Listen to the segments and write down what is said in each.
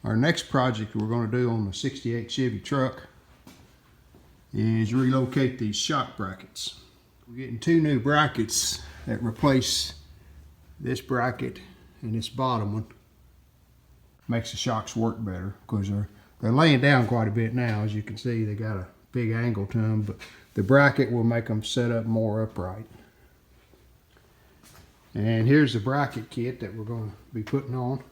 Our next project we're going to do on the 68 Chevy truck is relocate these shock brackets. We're getting two new brackets that replace this bracket and this bottom one. Makes the shocks work better because they're laying down quite a bit now. As you can see, they got a big angle to them, but the bracket will make them set up more upright. And here's the bracket kit that we're going to be putting on.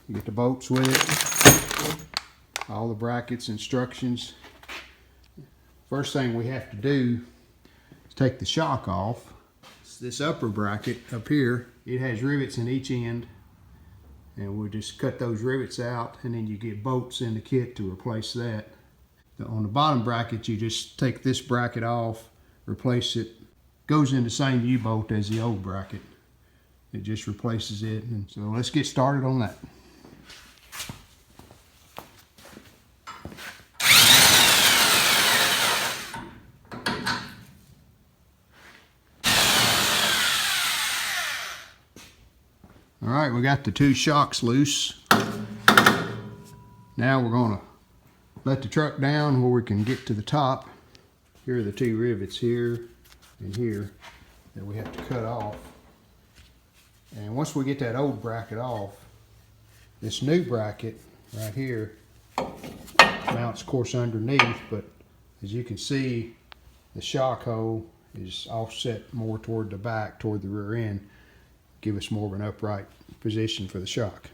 You get the bolts with it, all the brackets, instructions. First thing we have to do is take the shock off. This upper bracket up here, it has rivets in each end, and we'll just cut those rivets out, and then you get bolts in the kit to replace that. On the bottom bracket, you just take this bracket off, replace it. Goes in the same U-bolt as the old bracket. It just replaces it. And so let's get started on that. All right, we got the two shocks loose. Now we're going to let the truck down where we can get to the top. Here are the two rivets here and here that we have to cut off. And once we get that old bracket off, this new bracket right here mounts, of course, underneath, but as you can see, the shock hole is offset more toward the back, toward the rear end, give us more of an upright position for the shock.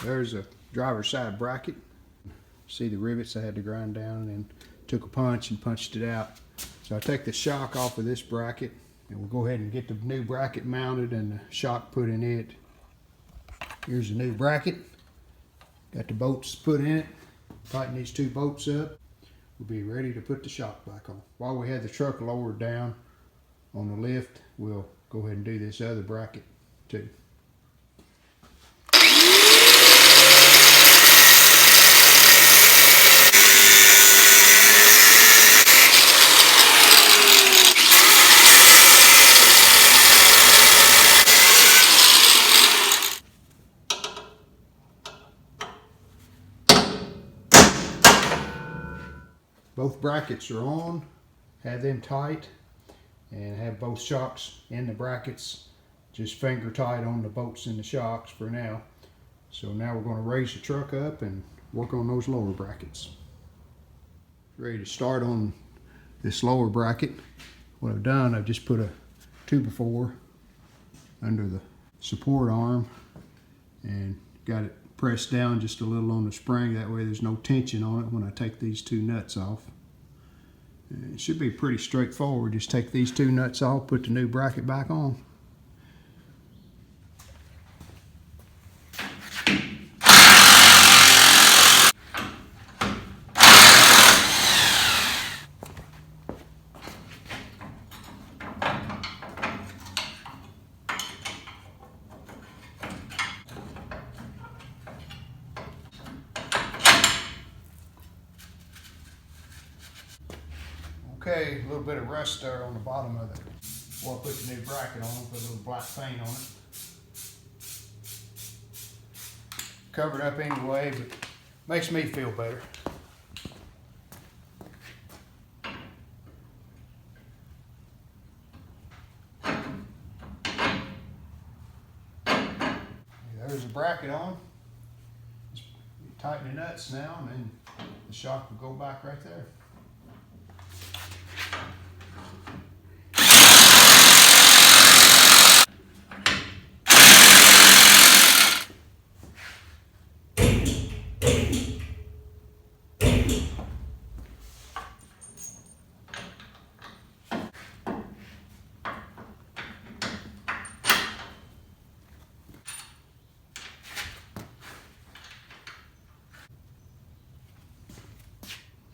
There's a driver's side bracket. See the rivets I had to grind down, and then took a punch and punched it out. So I take the shock off of this bracket, and we'll go ahead and get the new bracket mounted and the shock put in it. Here's the new bracket. Got the bolts put in it. Tighten these two bolts up. We'll be ready to put the shock back on. While we had the truck lowered down on the lift, we'll go ahead and do this other bracket too. Both brackets are on, have them tight, and have both shocks in the brackets. Just finger tight on the bolts in the shocks for now. So now we're going to raise the truck up and work on those lower brackets. Ready to start on this lower bracket. What I've done, I've just put a 2x4 under the support arm and got it pressed down just a little on the spring. That way there's no tension on it when I take these two nuts off. And it should be pretty straightforward. Just take these two nuts off, put the new bracket back on. Okay, a little bit of rust there on the bottom of it. Before I put the new bracket on, put a little black paint on it. Covered up anyway, but makes me feel better. There's the bracket on. Just tighten the nuts now, and then the shock will go back right there.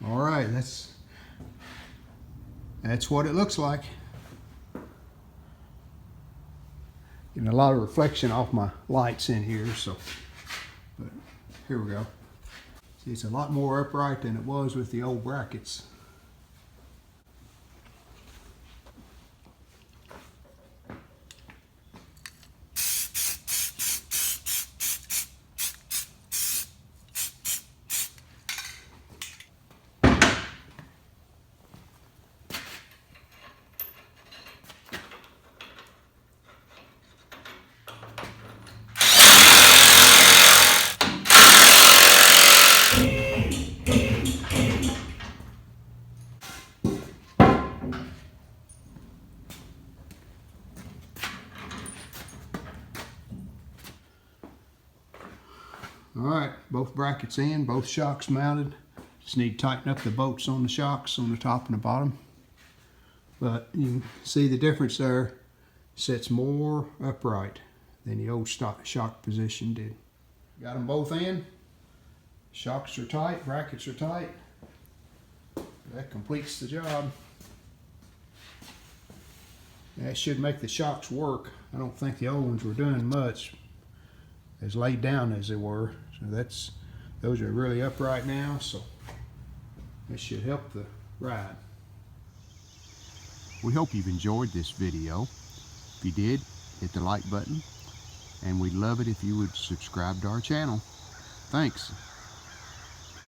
All right, that's what it looks like. It And a lot of reflection off my lights in here, so, but here we go. See, it's a lot more upright than it was with the old brackets. Alright, both brackets in, both shocks mounted. Just need to tighten up the bolts on the shocks on the top and the bottom. But you can see the difference there. Sits more upright than the old stock shock position did. Got them both in. Shocks are tight, brackets are tight. That completes the job. That should make the shocks work. I don't think the old ones were doing much, as laid down as they were. So those are really upright now, so this should help the ride. We hope you've enjoyed this video. If you did, hit the like button, and we'd love it if you would subscribe to our channel. Thanks.